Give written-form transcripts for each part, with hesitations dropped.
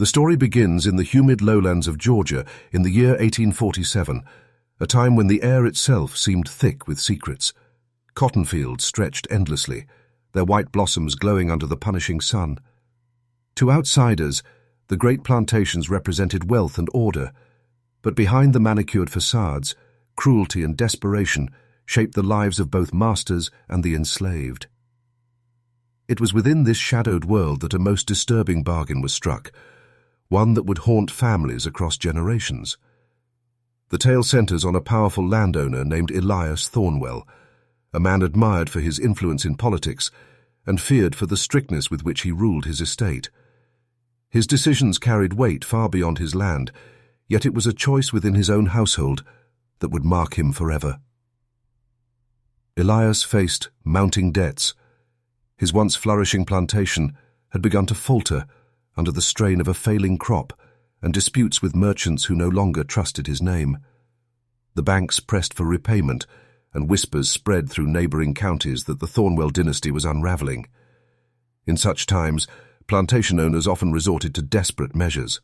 The story begins in the humid lowlands of Georgia in the year 1847, a time when the air itself seemed thick with secrets. Cotton fields stretched endlessly, their white blossoms glowing under the punishing sun. To outsiders, the great plantations represented wealth and order, but behind the manicured facades, cruelty and desperation shaped the lives of both masters and the enslaved. It was within this shadowed world that a most disturbing bargain was struck, one that would haunt families across generations. The tale centers on a powerful landowner named Elias Thornwell, a man admired for his influence in politics and feared for the strictness with which he ruled his estate. His decisions carried weight far beyond his land, yet it was a choice within his own household that would mark him forever. Elias faced mounting debts. His once flourishing plantation had begun to falter under the strain of a failing crop and disputes with merchants who no longer trusted his name. The banks pressed for repayment, and whispers spread through neighboring counties that the Thornwell dynasty was unraveling. In such times, plantation owners often resorted to desperate measures.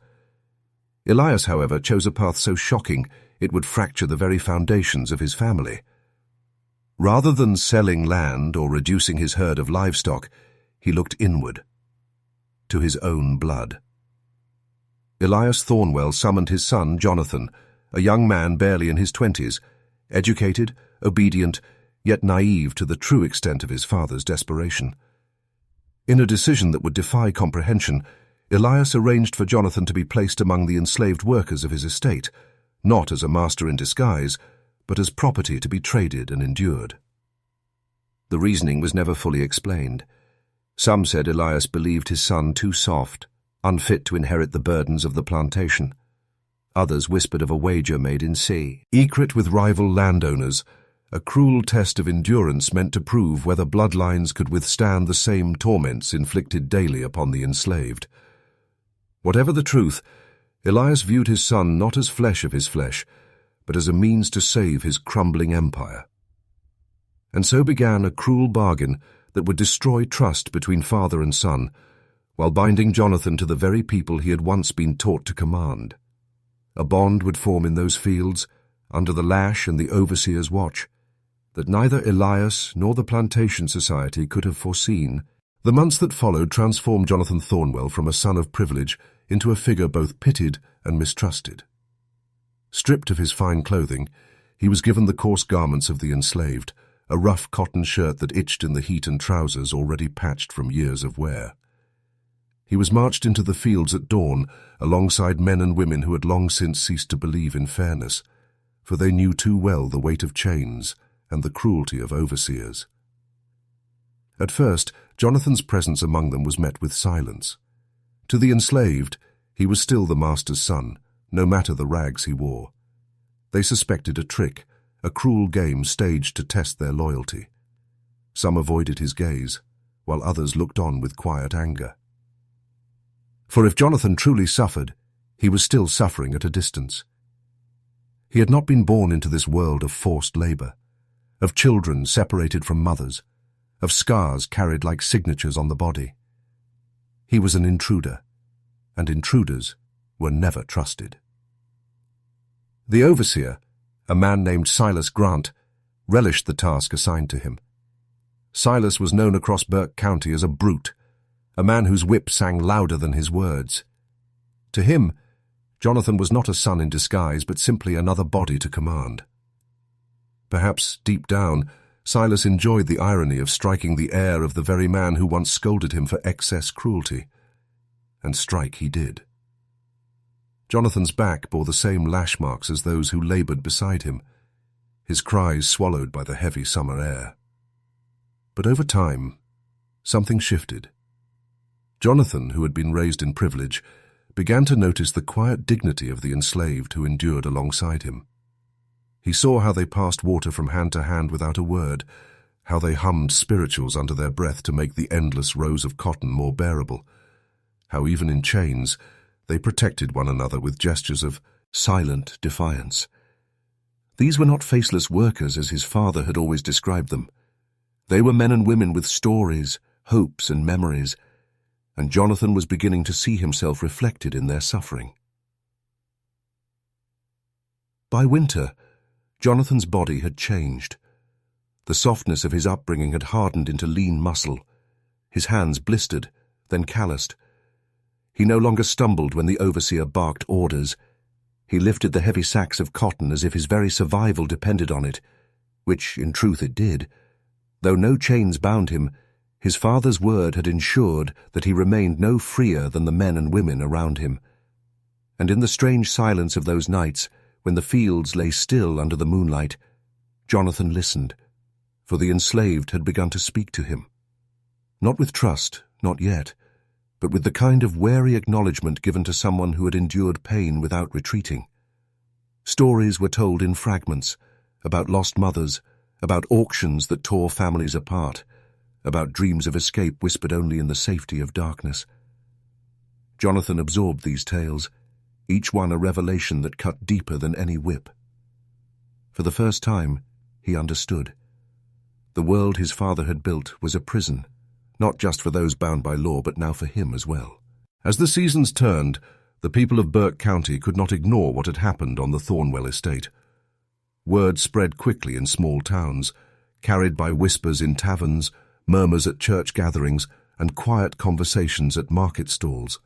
Elias, however, chose a path so shocking it would fracture the very foundations of his family. Rather than selling land or reducing his herd of livestock, he looked inward, to his own blood. Elias Thornwell summoned his son, Jonathan, a young man barely in his 20s, educated, obedient, yet naive to the true extent of his father's desperation. In a decision that would defy comprehension, Elias arranged for Jonathan to be placed among the enslaved workers of his estate, not as a master in disguise, but as property to be traded and endured. The reasoning was never fully explained. Some said Elias believed his son too soft, unfit to inherit the burdens of the plantation. Others whispered of a wager made in sea. Secret with rival landowners, a cruel test of endurance meant to prove whether bloodlines could withstand the same torments inflicted daily upon the enslaved. Whatever the truth, Elias viewed his son not as flesh of his flesh, but as a means to save his crumbling empire. And so began a cruel bargain that would destroy trust between father and son, while binding Jonathan to the very people he had once been taught to command. A bond would form in those fields, under the lash and the overseer's watch, that neither Elias nor the plantation society could have foreseen. The months that followed transformed Jonathan Thornwell from a son of privilege into a figure both pitied and mistrusted. Stripped of his fine clothing, he was given the coarse garments of the enslaved, a rough cotton shirt that itched in the heat and trousers already patched from years of wear. He was marched into the fields at dawn alongside men and women who had long since ceased to believe in fairness, for they knew too well the weight of chains and the cruelty of overseers. At first, Jonathan's presence among them was met with silence. To the enslaved, he was still the master's son, no matter the rags he wore. They suspected a trick, a cruel game staged to test their loyalty. Some avoided his gaze, while others looked on with quiet anger. For if Jonathan truly suffered, he was still suffering at a distance. He had not been born into this world of forced labor, of children separated from mothers, of scars carried like signatures on the body. He was an intruder, and intruders were never trusted. The overseer, a man named Silas Grant, relished the task assigned to him. Silas was known across Burke County as a brute, a man whose whip sang louder than his words. To him, Jonathan was not a son in disguise, but simply another body to command. Perhaps, deep down, Silas enjoyed the irony of striking the heir of the very man who once scolded him for excess cruelty. And strike he did. Jonathan's back bore the same lash marks as those who labored beside him, his cries swallowed by the heavy summer air. But over time, something shifted. Jonathan, who had been raised in privilege, began to notice the quiet dignity of the enslaved who endured alongside him. He saw how they passed water from hand to hand without a word, how they hummed spirituals under their breath to make the endless rows of cotton more bearable, how even in chains they protected one another with gestures of silent defiance. These were not faceless workers as his father had always described them. They were men and women with stories, hopes and memories, and Jonathan was beginning to see himself reflected in their suffering. By winter, Jonathan's body had changed. The softness of his upbringing had hardened into lean muscle. His hands blistered, then calloused. He no longer stumbled when the overseer barked orders. He lifted the heavy sacks of cotton as if his very survival depended on it, which in truth it did. Though no chains bound him, his father's word had ensured that he remained no freer than the men and women around him. And in the strange silence of those nights, when the fields lay still under the moonlight, Jonathan listened, for the enslaved had begun to speak to him. Not with trust, not yet, but with the kind of wary acknowledgement given to someone who had endured pain without retreating. Stories were told in fragments, about lost mothers, about auctions that tore families apart, about dreams of escape whispered only in the safety of darkness. Jonathan absorbed these tales, each one a revelation that cut deeper than any whip. For the first time, he understood. The world his father had built was a prison, not just for those bound by law, but now for him as well. As the seasons turned, the people of Burke County could not ignore what had happened on the Thornwell estate. Word spread quickly in small towns, carried by whispers in taverns, murmurs at church gatherings, and quiet conversations at market stalls.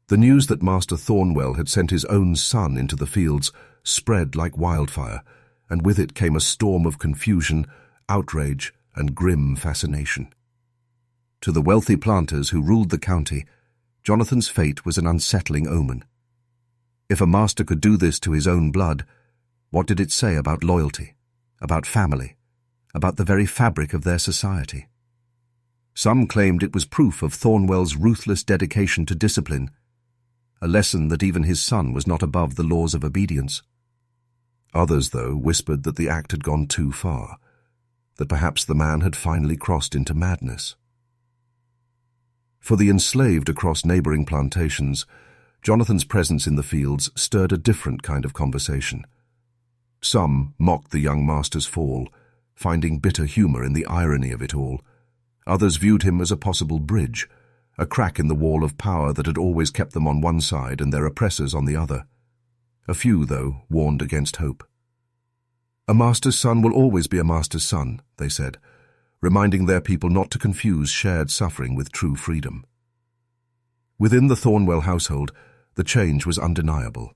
The news that Master Thornwell had sent his own son into the fields spread like wildfire, and with it came a storm of confusion, outrage, and grim fascination. To the wealthy planters who ruled the county, Jonathan's fate was an unsettling omen. If a master could do this to his own blood, what did it say about loyalty, about family, about the very fabric of their society? Some claimed it was proof of Thornwell's ruthless dedication to discipline, a lesson that even his son was not above the laws of obedience. Others, though, whispered that the act had gone too far, that perhaps the man had finally crossed into madness. For the enslaved across neighboring plantations, Jonathan's presence in the fields stirred a different kind of conversation. Some mocked the young master's fall, finding bitter humor in the irony of it all. Others viewed him as a possible bridge, a crack in the wall of power that had always kept them on one side and their oppressors on the other. A few, though, warned against hope. A master's son will always be a master's son, they said, reminding their people not to confuse shared suffering with true freedom. Within the Thornwell household, the change was undeniable.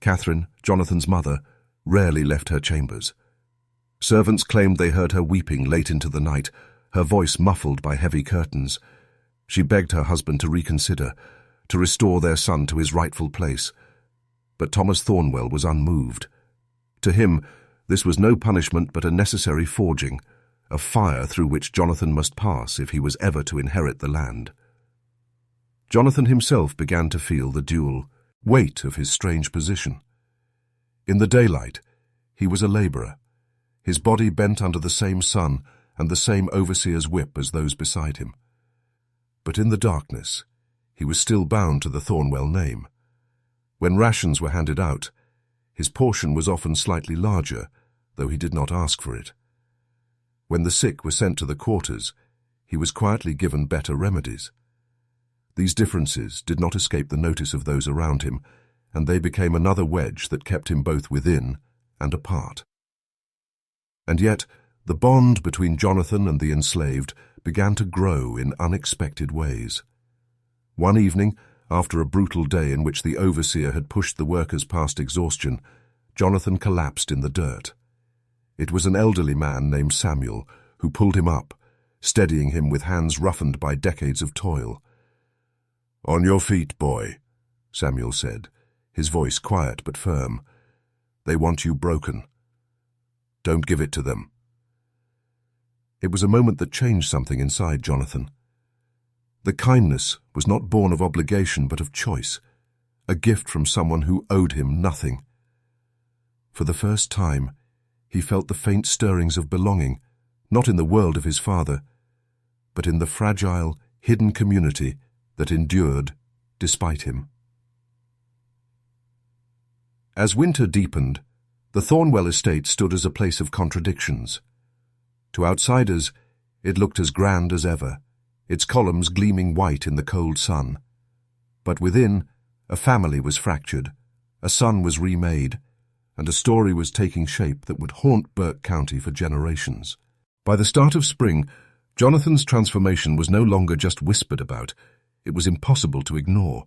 Catherine, Jonathan's mother, rarely left her chambers. Servants claimed they heard her weeping late into the night, her voice muffled by heavy curtains. She begged her husband to reconsider, to restore their son to his rightful place. But Thomas Thornwell was unmoved. To him, this was no punishment but a necessary forging, a fire through which Jonathan must pass if he was ever to inherit the land. Jonathan himself began to feel the dual weight of his strange position. In the daylight, he was a laborer, his body bent under the same sun and the same overseer's whip as those beside him. But in the darkness, he was still bound to the Thornwell name. When rations were handed out, his portion was often slightly larger, though he did not ask for it. When the sick were sent to the quarters, he was quietly given better remedies. These differences did not escape the notice of those around him, and they became another wedge that kept him both within and apart. And yet, the bond between Jonathan and the enslaved began to grow in unexpected ways. One evening, after a brutal day in which the overseer had pushed the workers past exhaustion, Jonathan collapsed in the dirt. It was an elderly man named Samuel who pulled him up, steadying him with hands roughened by decades of toil. "On your feet, boy," Samuel said, his voice quiet but firm. "They want you broken. Don't give it to them." It was a moment that changed something inside Jonathan. The kindness was not born of obligation but of choice, a gift from someone who owed him nothing. For the first time, he felt the faint stirrings of belonging, not in the world of his father, but in the fragile, hidden community that endured despite him. As winter deepened, the Thornwell estate stood as a place of contradictions. To outsiders, it looked as grand as ever, its columns gleaming white in the cold sun. But within, a family was fractured, a son was remade, and a story was taking shape that would haunt Burke County for generations. By the start of spring, Jonathan's transformation was no longer just whispered about. It was impossible to ignore.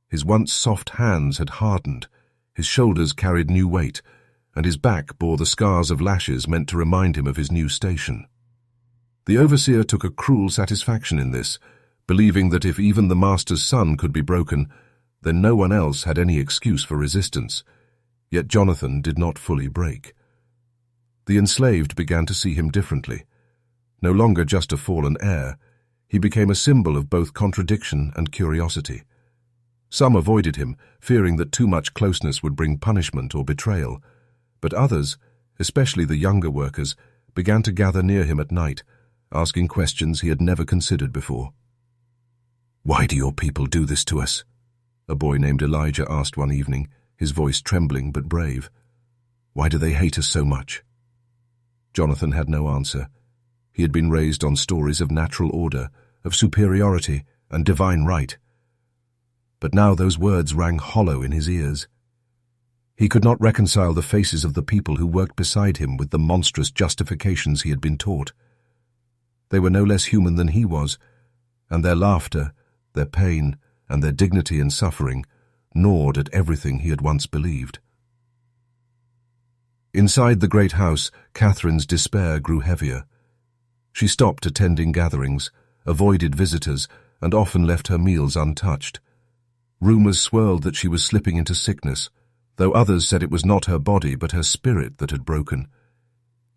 His once soft hands had hardened, his shoulders carried new weight, and his back bore the scars of lashes meant to remind him of his new station. The overseer took a cruel satisfaction in this, believing that if even the master's son could be broken, then no one else had any excuse for resistance. Yet Jonathan did not fully break. The enslaved began to see him differently. No longer just a fallen heir, he became a symbol of both contradiction and curiosity. Some avoided him, fearing that too much closeness would bring punishment or betrayal, but others, especially the younger workers, began to gather near him at night, asking questions he had never considered before. "Why do your people do this to us?" a boy named Elijah asked one evening, his voice trembling but brave. "Why do they hate us so much?" Jonathan had no answer. He had been raised on stories of natural order, of superiority and divine right. But now those words rang hollow in his ears. He could not reconcile the faces of the people who worked beside him with the monstrous justifications he had been taught. They were no less human than he was, and their laughter, their pain, and their dignity and suffering gnawed at everything he had once believed. Inside the great house, Catherine's despair grew heavier. She stopped attending gatherings, avoided visitors, and often left her meals untouched. Rumors swirled that she was slipping into sickness, though others said it was not her body but her spirit that had broken.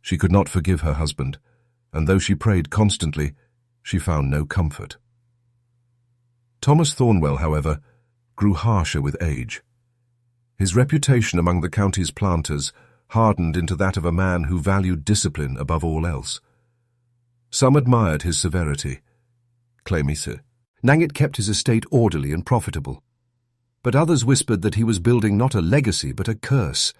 She could not forgive her husband, and though she prayed constantly, she found no comfort. Thomas Thornwell, however, grew harsher with age. His reputation among the county's planters hardened into that of a man who valued discipline above all else. Some admired his severity. Clémisse. Nangit kept his estate orderly and profitable. But others whispered that he was building not a legacy but a curse,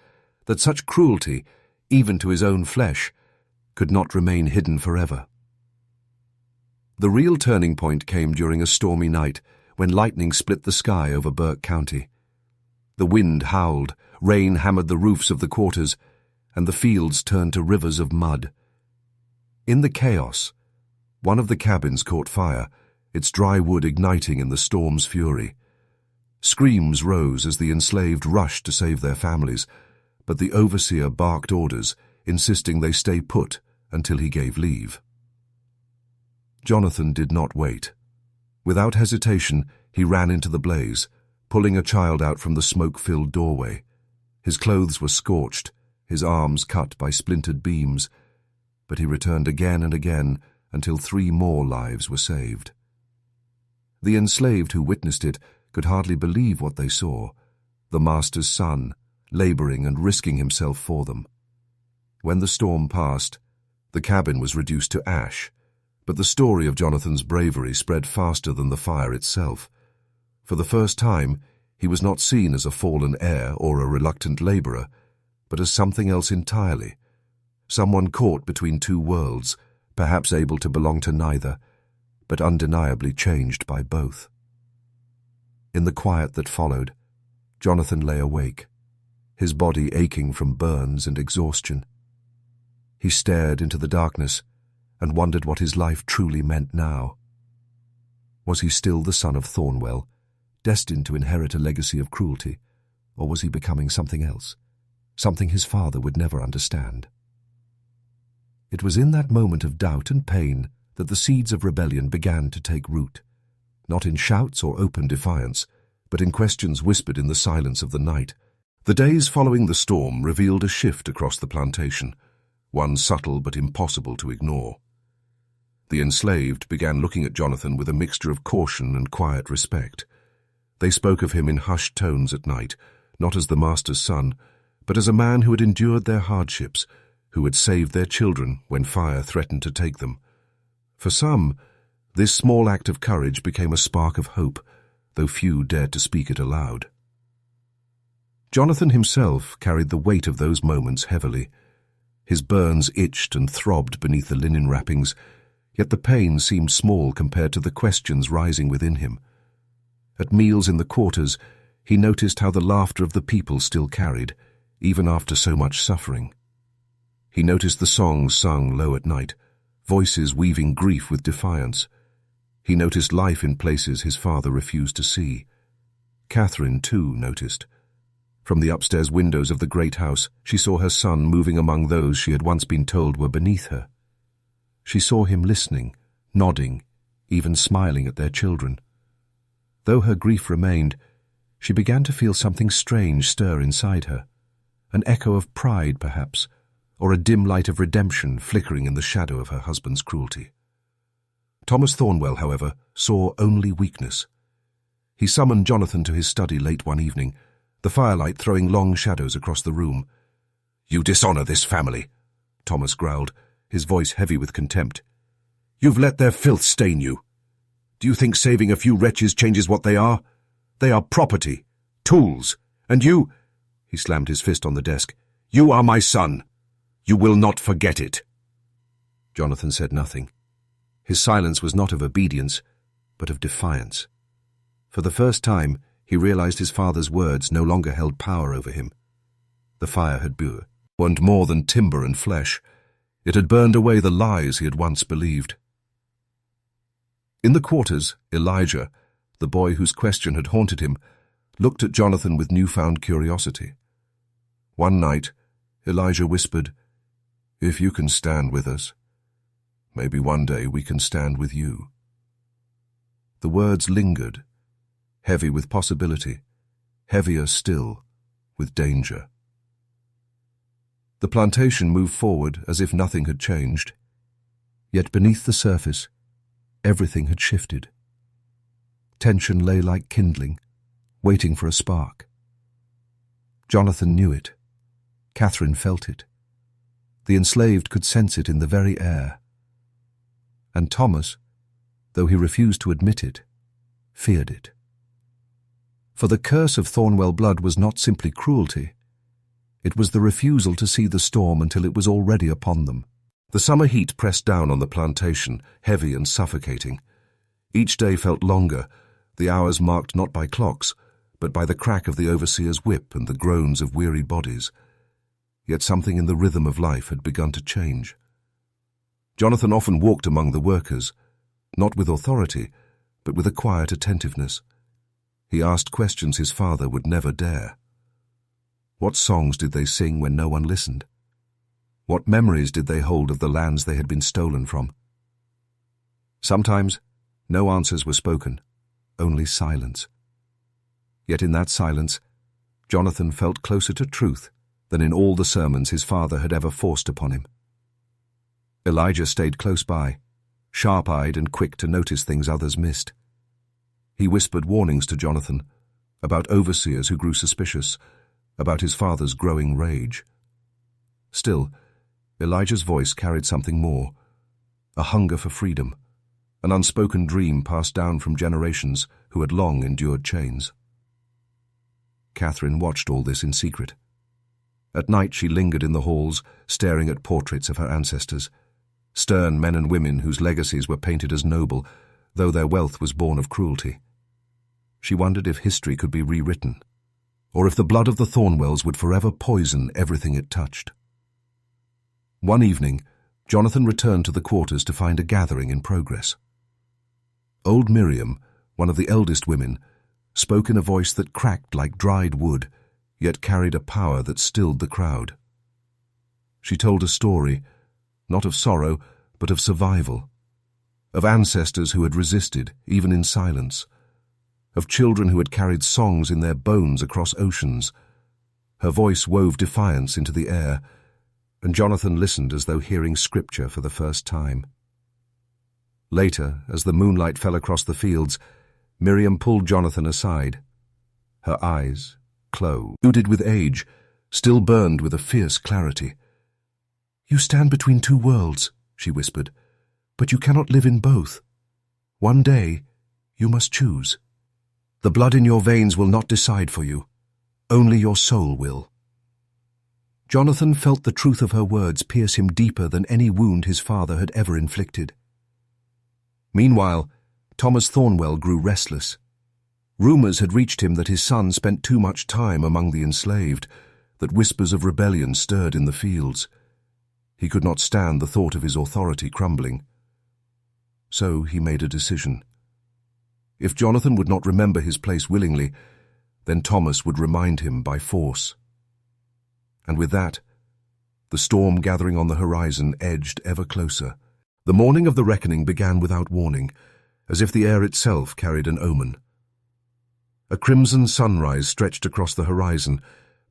that such cruelty, even to his own flesh, could not remain hidden forever. The real turning point came during a stormy night when lightning split the sky over Burke County. The wind howled, rain hammered the roofs of the quarters, and the fields turned to rivers of mud. In the chaos, one of the cabins caught fire, its dry wood igniting in the storm's fury. Screams rose as the enslaved rushed to save their families, but the overseer barked orders, insisting they stay put until he gave leave. Jonathan did not wait. Without hesitation, he ran into the blaze, pulling a child out from the smoke-filled doorway. His clothes were scorched, his arms cut by splintered beams, but he returned again and again until 3 more lives were saved. The enslaved who witnessed it could hardly believe what they saw, the master's son, laboring and risking himself for them. When the storm passed, the cabin was reduced to ash, but the story of Jonathan's bravery spread faster than the fire itself. For the first time, he was not seen as a fallen heir or a reluctant laborer, but as something else entirely, someone caught between 2 worlds, perhaps able to belong to neither, but undeniably changed by both. In the quiet that followed, Jonathan lay awake, his body aching from burns and exhaustion. He stared into the darkness and wondered what his life truly meant now. Was he still the son of Thornwell, destined to inherit a legacy of cruelty, or was he becoming something else, something his father would never understand? It was in that moment of doubt and pain that the seeds of rebellion began to take root, not in shouts or open defiance, but in questions whispered in the silence of the night. The days following the storm revealed a shift across the plantation, one subtle but impossible to ignore. The enslaved began looking at Jonathan with a mixture of caution and quiet respect. They spoke of him in hushed tones at night, not as the master's son, but as a man who had endured their hardships, who had saved their children when fire threatened to take them. For some, this small act of courage became a spark of hope, though few dared to speak it aloud. Jonathan himself carried the weight of those moments heavily. His burns itched and throbbed beneath the linen wrappings, Yet the pain seemed small compared to the questions rising within him. At meals in the quarters, he noticed how the laughter of the people still carried, even after so much suffering. He noticed the songs sung low at night, voices weaving grief with defiance. He noticed life in places his father refused to see. Catherine, too, noticed. From the upstairs windows of the great house, she saw her son moving among those she had once been told were beneath her. She saw him listening, nodding, even smiling at their children. Though her grief remained, she began to feel something strange stir inside her, an echo of pride, perhaps, or a dim light of redemption flickering in the shadow of her husband's cruelty. Thomas Thornwell, however, saw only weakness. He summoned Jonathan to his study late one evening, the firelight throwing long shadows across the room. "You dishonor this family," Thomas growled, his voice heavy with contempt. "You've let their filth stain you. Do you think saving a few wretches changes what they are? They are property, tools, and you—" he slammed his fist on the desk. "You are my son. You will not forget it." Jonathan said nothing. His silence was not of obedience, but of defiance. For the first time, he realized his father's words no longer held power over him. The fire had burned more than timber and flesh. It had burned away the lies he had once believed. In the quarters, Elijah, the boy whose question had haunted him, looked at Jonathan with newfound curiosity. One night, Elijah whispered, "If you can stand with us, maybe one day we can stand with you." The words lingered, heavy with possibility, heavier still with danger. The plantation moved forward as if nothing had changed. Yet beneath the surface, everything had shifted. Tension lay like kindling, waiting for a spark. Jonathan knew it. Catherine felt it. The enslaved could sense it in the very air. And Thomas, though he refused to admit it, feared it. For the curse of Thornwell blood was not simply cruelty. It was the refusal to see the storm until it was already upon them. The summer heat pressed down on the plantation, heavy and suffocating. Each day felt longer, the hours marked not by clocks, but by the crack of the overseer's whip and the groans of weary bodies. Yet something in the rhythm of life had begun to change. Jonathan often walked among the workers, not with authority, but with a quiet attentiveness. He asked questions his father would never dare. What songs did they sing when no one listened? What memories did they hold of the lands they had been stolen from? Sometimes, no answers were spoken, only silence. Yet in that silence, Jonathan felt closer to truth than in all the sermons his father had ever forced upon him. Elijah stayed close by, sharp-eyed and quick to notice things others missed. He whispered warnings to Jonathan about overseers who grew suspicious, about his father's growing rage. Still, Elijah's voice carried something more, a hunger for freedom, an unspoken dream passed down from generations who had long endured chains. Catherine watched all this in secret. At night she lingered in the halls, staring at portraits of her ancestors, stern men and women whose legacies were painted as noble, though their wealth was born of cruelty. She wondered if history could be rewritten, or if the blood of the Thornwells would forever poison everything it touched. One evening, Jonathan returned to the quarters to find a gathering in progress. Old Miriam, one of the eldest women, spoke in a voice that cracked like dried wood, yet carried a power that stilled the crowd. She told a story, not of sorrow, but of survival, of ancestors who had resisted, even in silence, of children who had carried songs in their bones across oceans. Her voice wove defiance into the air, and Jonathan listened as though hearing scripture for the first time. Later, as the moonlight fell across the fields, Miriam pulled Jonathan aside. Her eyes, clouded with age, still burned with a fierce clarity. "You stand between two worlds," she whispered, "but you cannot live in both. One day, you must choose. The blood in your veins will not decide for you. Only your soul will." Jonathan felt the truth of her words pierce him deeper than any wound his father had ever inflicted. Meanwhile, Thomas Thornwell grew restless. Rumours had reached him that his son spent too much time among the enslaved, that whispers of rebellion stirred in the fields. He could not stand the thought of his authority crumbling. So he made a decision. If Jonathan would not remember his place willingly, then Thomas would remind him by force. And with that, the storm gathering on the horizon edged ever closer. The morning of the reckoning began without warning, as if the air itself carried an omen. A crimson sunrise stretched across the horizon,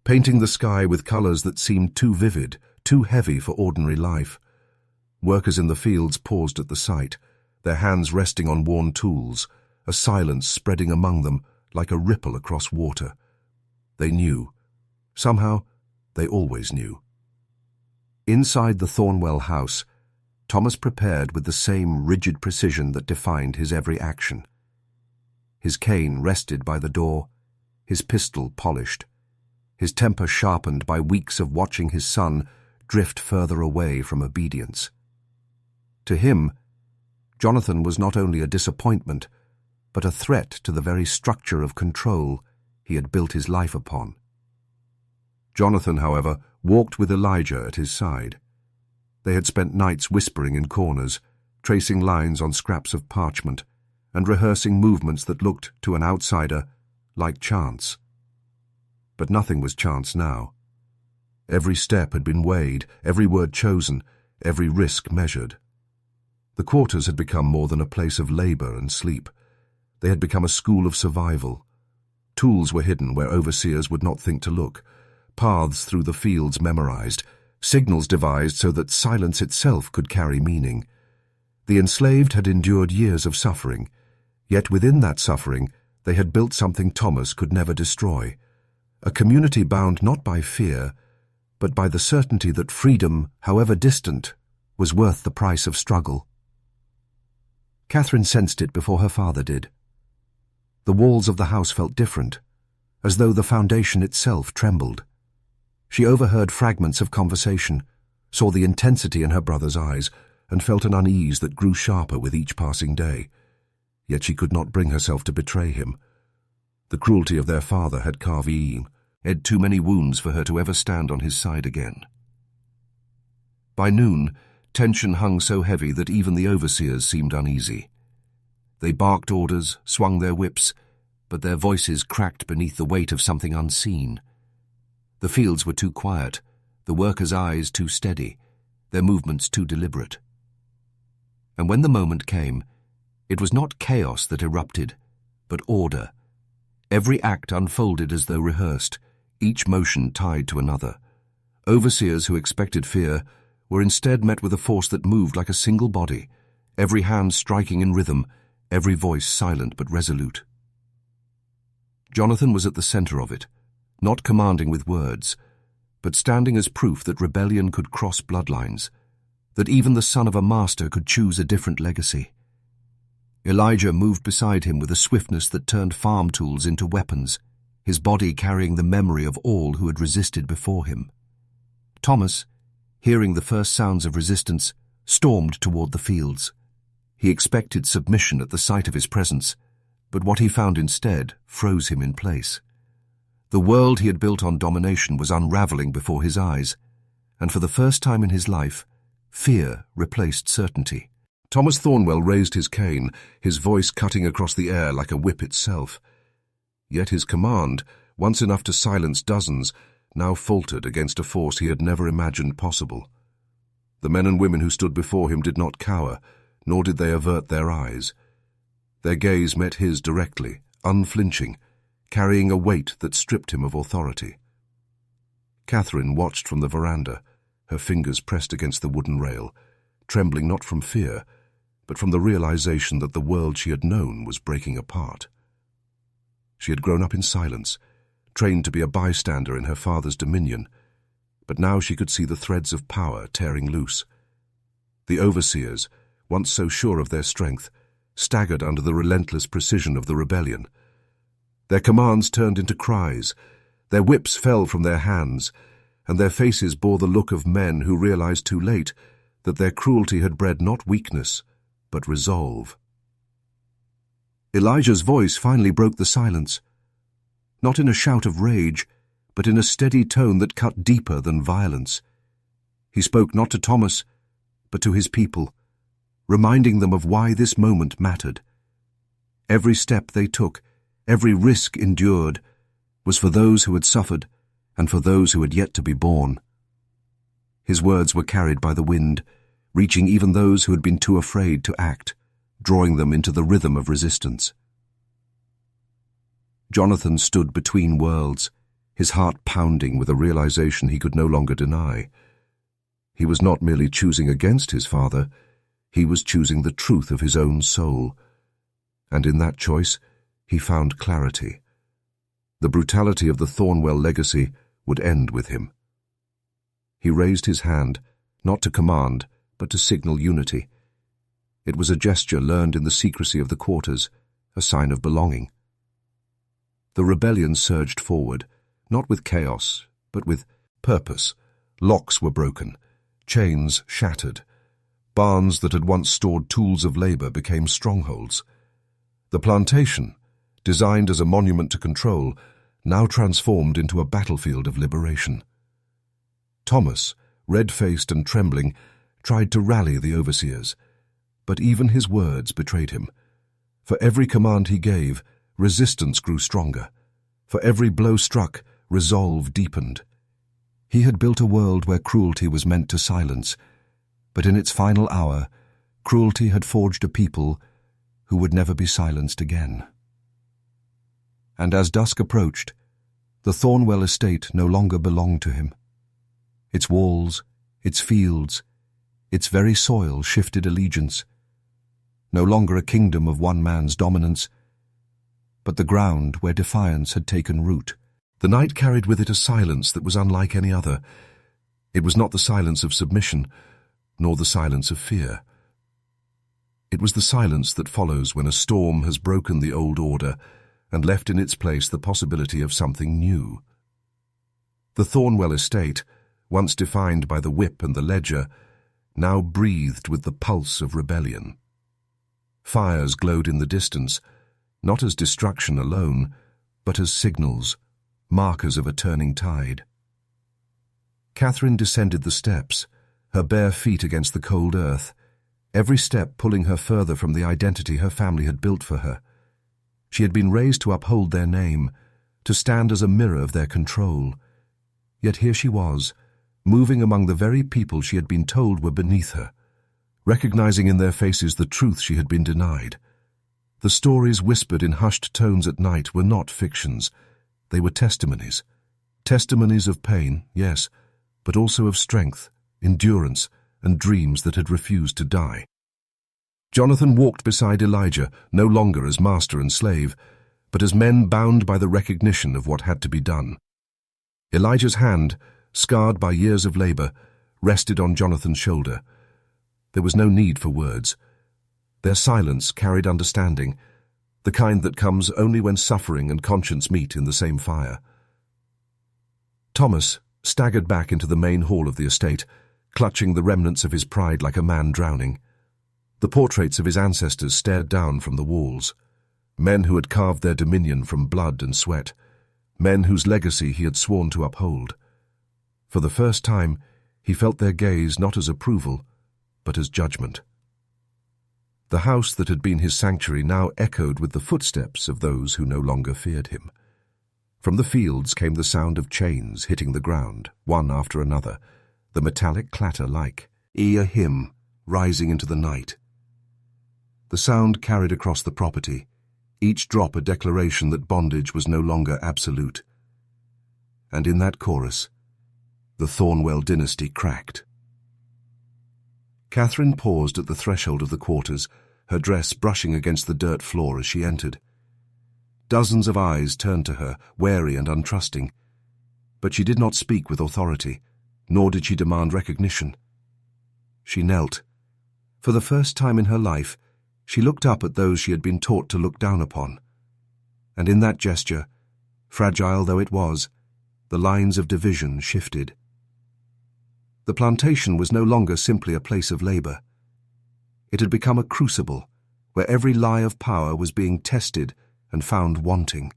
painting the sky with colours that seemed too vivid, too heavy for ordinary life. Workers in the fields paused at the sight, their hands resting on worn tools, a silence spreading among them like a ripple across water. They knew. Somehow, they always knew. Inside the Thornwell house, Thomas prepared with the same rigid precision that defined his every action. His cane rested by the door, his pistol polished, his temper sharpened by weeks of watching his son drift further away from obedience. To him, Jonathan was not only a disappointment, but a threat to the very structure of control he had built his life upon. Jonathan, however, walked with Elijah at his side. They had spent nights whispering in corners, tracing lines on scraps of parchment, and rehearsing movements that looked, to an outsider, like chance. But nothing was chance now. Every step had been weighed, every word chosen, every risk measured. The quarters had become more than a place of labour and sleep. They had become a school of survival. Tools were hidden where overseers would not think to look, paths through the fields memorized, signals devised so that silence itself could carry meaning. The enslaved had endured years of suffering, yet within that suffering they had built something Thomas could never destroy, a community bound not by fear, but by the certainty that freedom, however distant, was worth the price of struggle. Catherine sensed it before her father did. The walls of the house felt different, as though the foundation itself trembled. She overheard fragments of conversation, saw the intensity in her brother's eyes, and felt an unease that grew sharper with each passing day. Yet she could not bring herself to betray him. The cruelty of their father had had too many wounds for her to ever stand on his side again. By noon, tension hung so heavy that even the overseers seemed uneasy. They barked orders, swung their whips, but their voices cracked beneath the weight of something unseen. The fields were too quiet, the workers' eyes too steady, their movements too deliberate. And when the moment came, it was not chaos that erupted, but order. Every act unfolded as though rehearsed, each motion tied to another. Overseers who expected fear were instead met with a force that moved like a single body, every hand striking in rhythm, every voice silent but resolute. Jonathan was at the center of it, not commanding with words, but standing as proof that rebellion could cross bloodlines, that even the son of a master could choose a different legacy. Elijah moved beside him with a swiftness that turned farm tools into weapons, his body carrying the memory of all who had resisted before him. Thomas, hearing the first sounds of resistance, stormed toward the fields. He expected submission at the sight of his presence, but what he found instead froze him in place. The world he had built on domination was unraveling before his eyes, and for the first time in his life, fear replaced certainty. Thomas Thornwell raised his cane, his voice cutting across the air like a whip itself. Yet his command, once enough to silence dozens, now faltered against a force he had never imagined possible. The men and women who stood before him did not cower, nor did they avert their eyes. Their gaze met his directly, unflinching, carrying a weight that stripped him of authority. Catherine watched from the veranda, her fingers pressed against the wooden rail, trembling not from fear, but from the realization that the world she had known was breaking apart. She had grown up in silence, trained to be a bystander in her father's dominion, but now she could see the threads of power tearing loose. The overseers, once so sure of their strength, staggered under the relentless precision of the rebellion. Their commands turned into cries, their whips fell from their hands, and their faces bore the look of men who realized too late that their cruelty had bred not weakness, but resolve. Elijah's voice finally broke the silence, not in a shout of rage, but in a steady tone that cut deeper than violence. He spoke not to Thomas, but to his people, reminding them of why this moment mattered. Every step they took, every risk endured, was for those who had suffered and for those who had yet to be born. His words were carried by the wind, reaching even those who had been too afraid to act, drawing them into the rhythm of resistance. Jonathan stood between worlds, his heart pounding with a realization he could no longer deny. He was not merely choosing against his father, he was choosing the truth of his own soul. And in that choice, he found clarity. The brutality of the Thornwell legacy would end with him. He raised his hand, not to command, but to signal unity. It was a gesture learned in the secrecy of the quarters, a sign of belonging. The rebellion surged forward, not with chaos, but with purpose. Locks were broken, chains shattered. Barns that had once stored tools of labor became strongholds. The plantation, designed as a monument to control, now transformed into a battlefield of liberation. Thomas, red-faced and trembling, tried to rally the overseers, but even his words betrayed him. For every command he gave, resistance grew stronger. For every blow struck, resolve deepened. He had built a world where cruelty was meant to silence, but in its final hour, cruelty had forged a people who would never be silenced again. And as dusk approached, the Thornwell estate no longer belonged to him. Its walls, its fields, its very soil shifted allegiance. No longer a kingdom of one man's dominance, but the ground where defiance had taken root. The night carried with it a silence that was unlike any other. It was not the silence of submission, nor the silence of fear. It was the silence that follows when a storm has broken the old order and left in its place the possibility of something new. The Thornwell estate, once defined by the whip and the ledger, now breathed with the pulse of rebellion. Fires glowed in the distance, not as destruction alone, but as signals, markers of a turning tide. Catherine descended the steps, her bare feet against the cold earth, every step pulling her further from the identity her family had built for her. She had been raised to uphold their name, to stand as a mirror of their control. Yet here she was, moving among the very people she had been told were beneath her, recognizing in their faces the truth she had been denied. The stories whispered in hushed tones at night were not fictions. They were testimonies. Testimonies of pain, yes, but also of strength, endurance, and dreams that had refused to die. Jonathan walked beside Elijah, no longer as master and slave, but as men bound by the recognition of what had to be done. Elijah's hand, scarred by years of labor, rested on Jonathan's shoulder. There was no need for words. Their silence carried understanding, the kind that comes only when suffering and conscience meet in the same fire. Thomas staggered back into the main hall of the estate, clutching the remnants of his pride like a man drowning. The portraits of his ancestors stared down from the walls, men who had carved their dominion from blood and sweat, men whose legacy he had sworn to uphold. For the first time, he felt their gaze not as approval, but as judgment. The house that had been his sanctuary now echoed with the footsteps of those who no longer feared him. From the fields came the sound of chains hitting the ground, one after another, the metallic clatter like a hymn rising into the night. The sound carried across the property, each drop a declaration that bondage was no longer absolute. And in that chorus, the Thornwell dynasty cracked. Catherine paused at the threshold of the quarters, her dress brushing against the dirt floor as she entered. Dozens of eyes turned to her, wary and untrusting. But she did not speak with authority, nor did she demand recognition. She knelt. For the first time in her life, she looked up at those she had been taught to look down upon. And in that gesture, fragile though it was, the lines of division shifted. The plantation was no longer simply a place of labor. It had become a crucible where every lie of power was being tested and found wanting.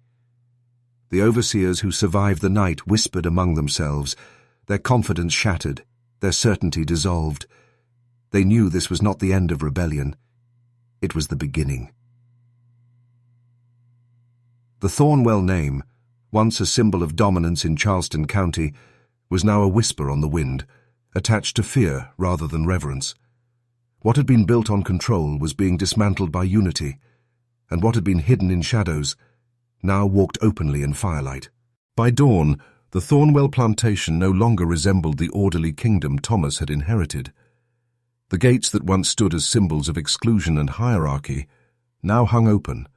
The overseers who survived the night whispered among themselves, their confidence shattered, their certainty dissolved. They knew this was not the end of rebellion. It was the beginning. The Thornwell name, once a symbol of dominance in Charleston County, was now a whisper on the wind, attached to fear rather than reverence. What had been built on control was being dismantled by unity, and what had been hidden in shadows now walked openly in firelight. By dawn, the Thornwell plantation no longer resembled the orderly kingdom Thomas had inherited. The gates that once stood as symbols of exclusion and hierarchy now hung open,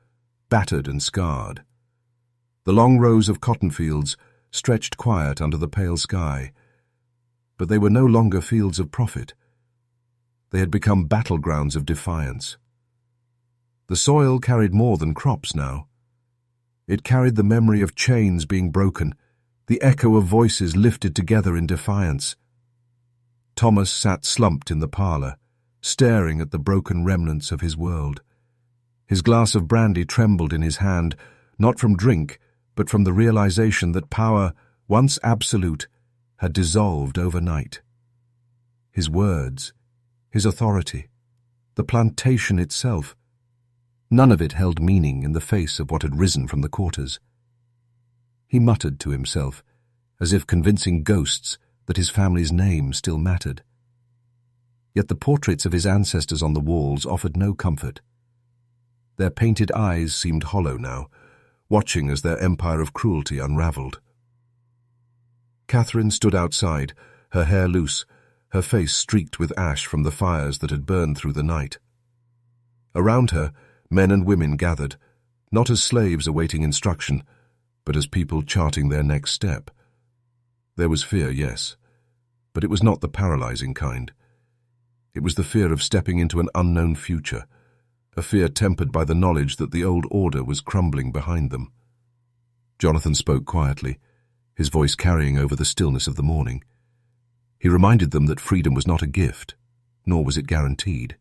battered and scarred. The long rows of cotton fields stretched quiet under the pale sky, but they were no longer fields of profit. They had become battlegrounds of defiance. The soil carried more than crops now. It carried the memory of chains being broken, the echo of voices lifted together in defiance. Thomas sat slumped in the parlor, staring at the broken remnants of his world. His glass of brandy trembled in his hand, not from drink, but from the realization that power, once absolute, had dissolved overnight. His words, his authority, the plantation itself, none of it held meaning in the face of what had risen from the quarters. He muttered to himself, as if convincing ghosts that his family's name still mattered. Yet the portraits of his ancestors on the walls offered no comfort. Their painted eyes seemed hollow now, watching as their empire of cruelty unraveled. Catherine stood outside, her hair loose, her face streaked with ash from the fires that had burned through the night. Around her, men and women gathered, not as slaves awaiting instruction, but as people charting their next step. There was fear, yes, but it was not the paralyzing kind. It was the fear of stepping into an unknown future, a fear tempered by the knowledge that the old order was crumbling behind them. Jonathan spoke quietly, his voice carrying over the stillness of the morning. He reminded them that freedom was not a gift, nor was it guaranteed.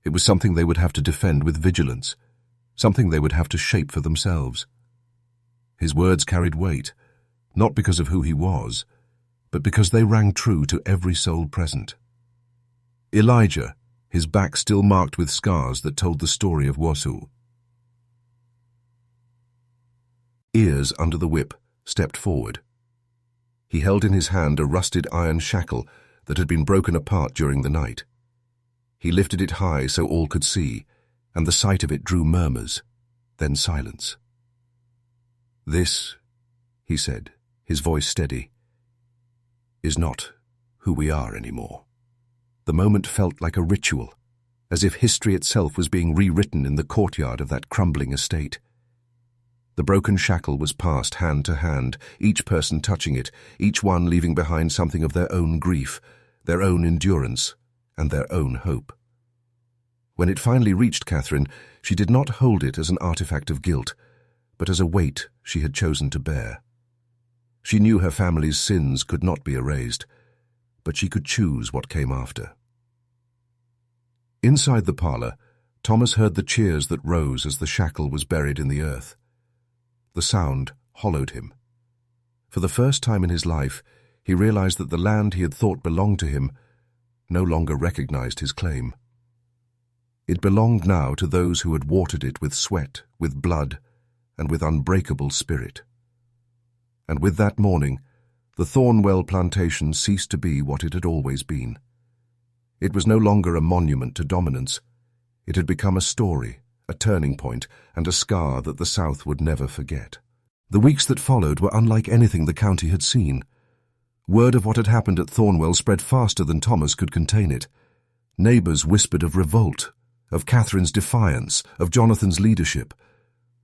It was something they would have to defend with vigilance, something they would have to shape for themselves. His words carried weight, not because of who he was, but because they rang true to every soul present. Elijah, his back still marked with scars that told the story of Wasu. Ears under the whip, stepped forward. He held in his hand a rusted iron shackle that had been broken apart during the night. He lifted it high so all could see, and the sight of it drew murmurs, then silence. "This," he said, his voice steady, "is not who we are anymore." The moment felt like a ritual, as if history itself was being rewritten in the courtyard of that crumbling estate. The broken shackle was passed hand to hand, each person touching it, each one leaving behind something of their own grief, their own endurance, and their own hope. When it finally reached Catherine, she did not hold it as an artifact of guilt, but as a weight she had chosen to bear. She knew her family's sins could not be erased, but she could choose what came after. Inside the parlor, Thomas heard the cheers that rose as the shackle was buried in the earth. The sound hollowed him. For the first time in his life, he realized that the land he had thought belonged to him no longer recognized his claim. It belonged now to those who had watered it with sweat, with blood, and with unbreakable spirit. And with that morning, the Thornwell plantation ceased to be what it had always been. It was no longer a monument to dominance. It had become a story, a turning point, and a scar that the South would never forget. The weeks that followed were unlike anything the county had seen. Word of what had happened at Thornwell spread faster than Thomas could contain it. Neighbors whispered of revolt, of Catherine's defiance, of Jonathan's leadership.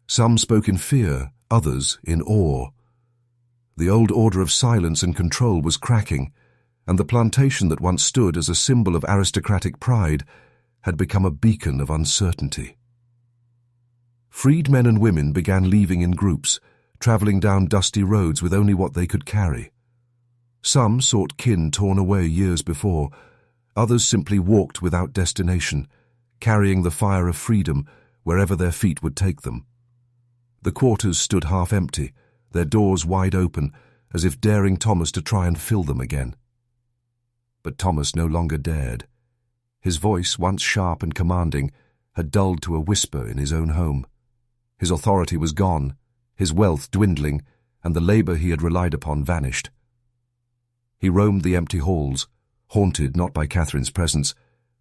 Some spoke in fear, others in awe. The old order of silence and control was cracking, and the plantation that once stood as a symbol of aristocratic pride had become a beacon of uncertainty. Freed men and women began leaving in groups, traveling down dusty roads with only what they could carry. Some sought kin torn away years before, others simply walked without destination, carrying the fire of freedom wherever their feet would take them. The quarters stood half empty, their doors wide open, as if daring Thomas to try and fill them again. But Thomas no longer dared. His voice, once sharp and commanding, had dulled to a whisper in his own home. His authority was gone, his wealth dwindling, and the labor he had relied upon vanished. He roamed the empty halls, haunted not by Catherine's presence,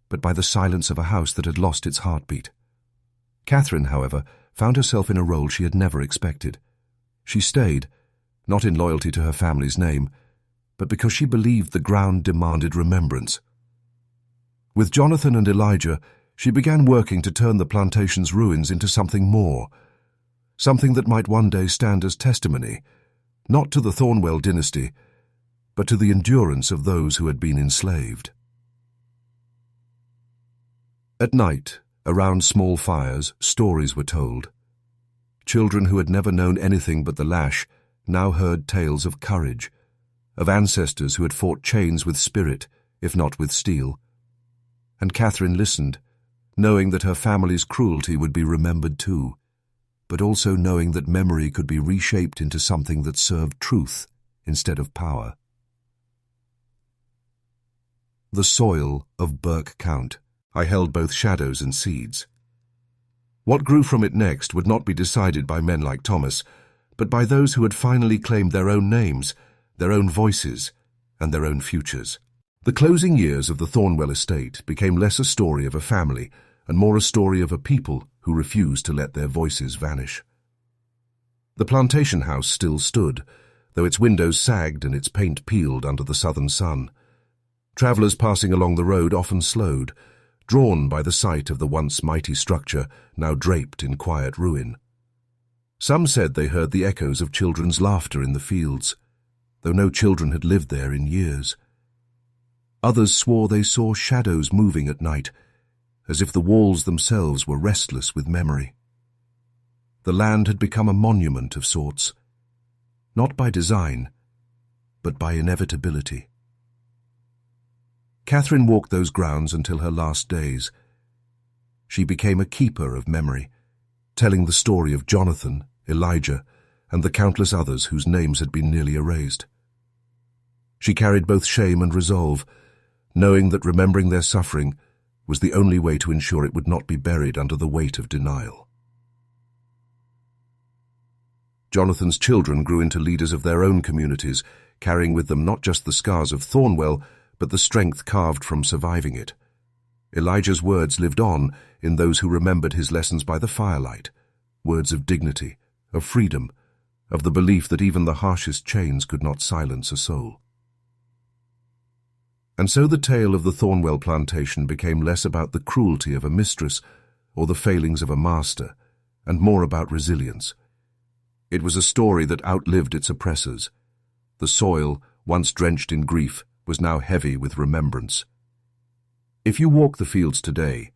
but by the silence of a house that had lost its heartbeat. Catherine, however, found herself in a role she had never expected. She stayed, not in loyalty to her family's name, but because she believed the ground demanded remembrance. With Jonathan and Elijah, she began working to turn the plantation's ruins into something more, something that might one day stand as testimony, not to the Thornwell dynasty, but to the endurance of those who had been enslaved. At night, around small fires, stories were told. Children who had never known anything but the lash now heard tales of courage, of ancestors who had fought chains with spirit, if not with steel. And Catherine listened, knowing that her family's cruelty would be remembered too, but also knowing that memory could be reshaped into something that served truth instead of power. The soil of Burke Count. I held both shadows and seeds. What grew from it next would not be decided by men like Thomas, but by those who had finally claimed their own names, their own voices, and their own futures. The closing years of the Thornwell estate became less a story of a family and more a story of a people who refused to let their voices vanish. The plantation house still stood, though its windows sagged and its paint peeled under the southern sun. Travellers passing along the road often slowed, drawn by the sight of the once mighty structure now draped in quiet ruin. Some said they heard the echoes of children's laughter in the fields, though no children had lived there in years. Others swore they saw shadows moving at night, as if the walls themselves were restless with memory. The land had become a monument of sorts, not by design, but by inevitability. Catherine walked those grounds until her last days. She became a keeper of memory, telling the story of Jonathan, Elijah, and the countless others whose names had been nearly erased. She carried both shame and resolve, knowing that remembering their suffering was the only way to ensure it would not be buried under the weight of denial. Jonathan's children grew into leaders of their own communities, carrying with them not just the scars of Thornwell, but the strength carved from surviving it. Elijah's words lived on in those who remembered his lessons by the firelight, words of dignity, of freedom, of the belief that even the harshest chains could not silence a soul. And so the tale of the Thornwell plantation became less about the cruelty of a mistress or the failings of a master, and more about resilience. It was a story that outlived its oppressors. The soil, once drenched in grief, was now heavy with remembrance. If you walk the fields today,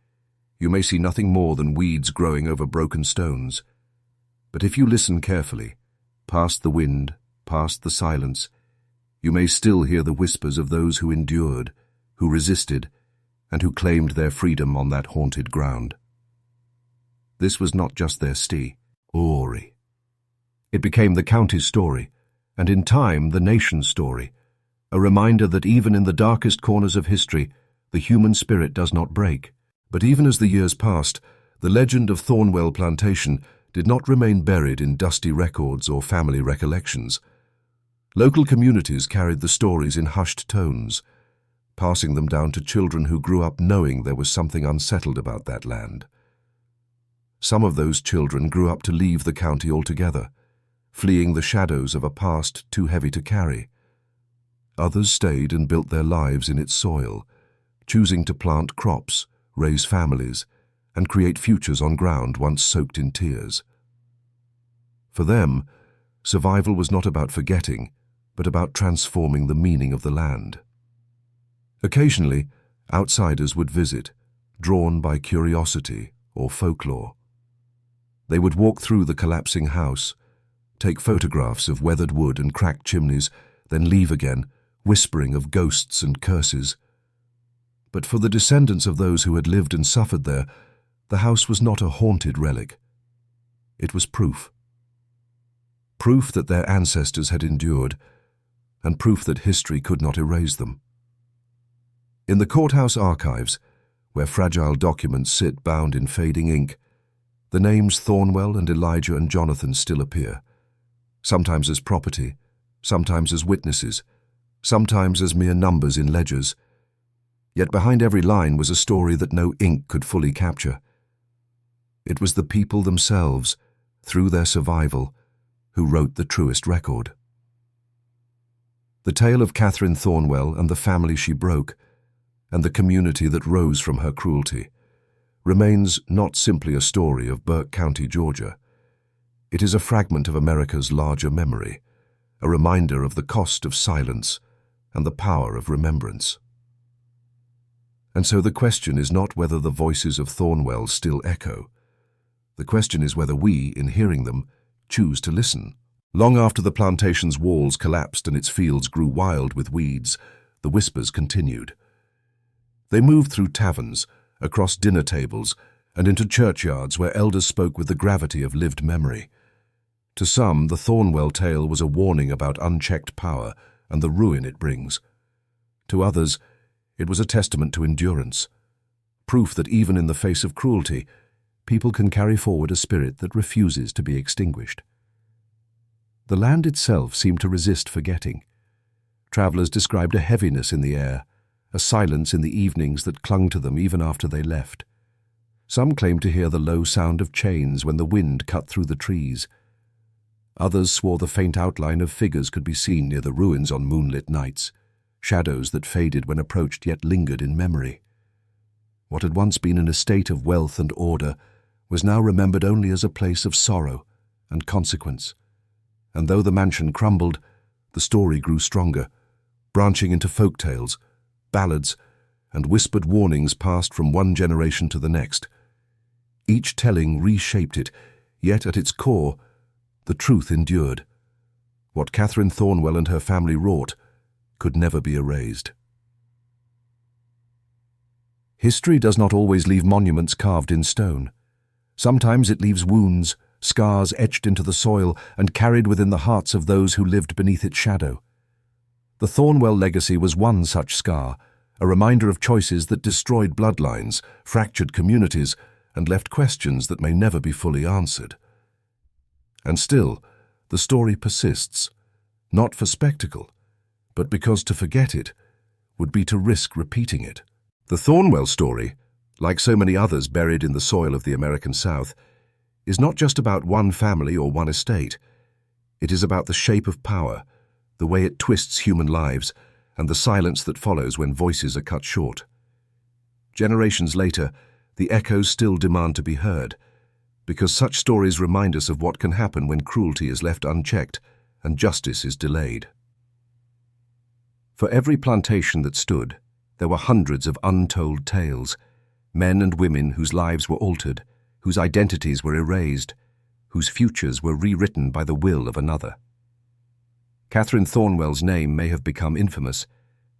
you may see nothing more than weeds growing over broken stones. But if you listen carefully, past the wind, past the silence, you may still hear the whispers of those who endured, who resisted, and who claimed their freedom on that haunted ground. This was not just their story. It became the county's story, and in time the nation's story, a reminder that even in the darkest corners of history, the human spirit does not break. But even as the years passed, the legend of Thornwell Plantation did not remain buried in dusty records or family recollections. Local communities carried the stories in hushed tones, passing them down to children who grew up knowing there was something unsettled about that land. Some of those children grew up to leave the county altogether, fleeing the shadows of a past too heavy to carry. Others stayed and built their lives in its soil, choosing to plant crops, raise families, and create futures on ground once soaked in tears. For them, survival was not about forgetting, but about transforming the meaning of the land. Occasionally, outsiders would visit, drawn by curiosity or folklore. They would walk through the collapsing house, take photographs of weathered wood and cracked chimneys, then leave again, whispering of ghosts and curses. But for the descendants of those who had lived and suffered there, the house was not a haunted relic. It was proof. Proof that their ancestors had endured, and proof that history could not erase them. In the courthouse archives, where fragile documents sit bound in fading ink, the names Thornwell and Elijah and Jonathan still appear, sometimes as property, sometimes as witnesses, sometimes as mere numbers in ledgers. Yet behind every line was a story that no ink could fully capture. It was the people themselves, through their survival, who wrote the truest record. The tale of Catherine Thornwell and the family she broke, and the community that rose from her cruelty, remains not simply a story of Burke County, Georgia. It is a fragment of America's larger memory, a reminder of the cost of silence and the power of remembrance. And so the question is not whether the voices of Thornwell still echo. The question is whether we, in hearing them, choose to listen. Long after the plantation's walls collapsed and its fields grew wild with weeds, the whispers continued. They moved through taverns, across dinner tables, and into churchyards where elders spoke with the gravity of lived memory. To some, the Thornwell tale was a warning about unchecked power and the ruin it brings. To others, it was a testament to endurance, proof that even in the face of cruelty, people can carry forward a spirit that refuses to be extinguished. The land itself seemed to resist forgetting. Travelers described a heaviness in the air, a silence in the evenings that clung to them even after they left. Some claimed to hear the low sound of chains when the wind cut through the trees. Others swore the faint outline of figures could be seen near the ruins on moonlit nights, shadows that faded when approached yet lingered in memory. What had once been an estate of wealth and order was now remembered only as a place of sorrow and consequence. And though the mansion crumbled, the story grew stronger, branching into folk tales, ballads, and whispered warnings passed from one generation to the next. Each telling reshaped it, yet at its core, the truth endured. What Catherine Thornwell and her family wrought could never be erased. History does not always leave monuments carved in stone. Sometimes it leaves wounds, scars etched into the soil and carried within the hearts of those who lived beneath its shadow. The Thornwell legacy was one such scar, a reminder of choices that destroyed bloodlines, fractured communities, and left questions that may never be fully answered. And still, the story persists, not for spectacle, but because to forget it would be to risk repeating it. The Thornwell story, like so many others buried in the soil of the American South, is not just about one family or one estate. It is about the shape of power, the way it twists human lives, and the silence that follows when voices are cut short. Generations later, the echoes still demand to be heard, because such stories remind us of what can happen when cruelty is left unchecked and justice is delayed. For every plantation that stood, there were hundreds of untold tales, men and women whose lives were altered, whose identities were erased, whose futures were rewritten by the will of another. Catherine Thornwell's name may have become infamous,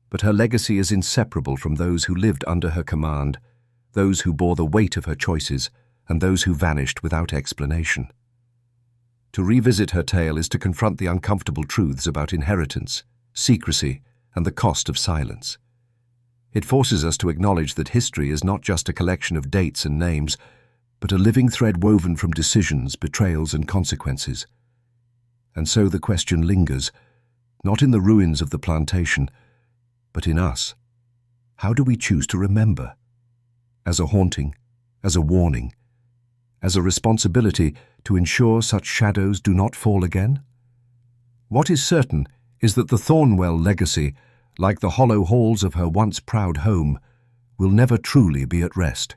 but her legacy is inseparable from those who lived under her command, those who bore the weight of her choices, and those who vanished without explanation. To revisit her tale is to confront the uncomfortable truths about inheritance, secrecy, and the cost of silence. It forces us to acknowledge that history is not just a collection of dates and names, but a living thread woven from decisions, betrayals, and consequences. And so the question lingers, not in the ruins of the plantation, but in us. How do we choose to remember? As a haunting, as a warning, as a responsibility to ensure such shadows do not fall again? What is certain is that the Thornwell legacy, like the hollow halls of her once proud home, will never truly be at rest.